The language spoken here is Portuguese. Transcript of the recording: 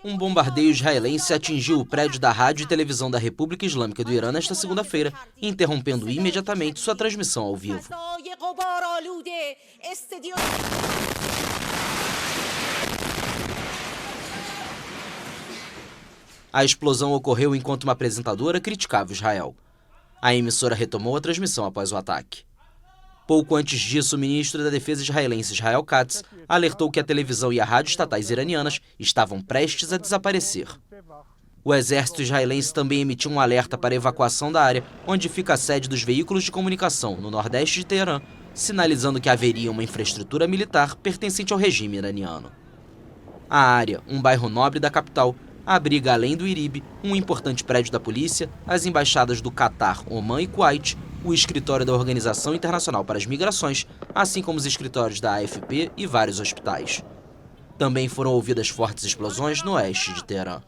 Um bombardeio israelense atingiu o prédio da Rádio e Televisão da República Islâmica do Irã nesta segunda-feira, interrompendo imediatamente sua transmissão ao vivo. A explosão ocorreu enquanto uma apresentadora criticava Israel. A emissora retomou a transmissão após o ataque. Pouco antes disso, o ministro da Defesa israelense Israel Katz alertou que a televisão e a rádio estatais iranianas estavam prestes a desaparecer. O exército israelense também emitiu um alerta para a evacuação da área onde fica a sede dos veículos de comunicação no nordeste de Teherã, sinalizando que haveria uma infraestrutura militar pertencente ao regime iraniano. A área, um bairro nobre da capital, abriga, além do Iribe, um importante prédio da polícia, as embaixadas do Catar, Omã e Kuwait, o escritório da Organização Internacional para as Migrações, assim como os escritórios da AFP e vários hospitais. Também foram ouvidas fortes explosões no oeste de Teherã.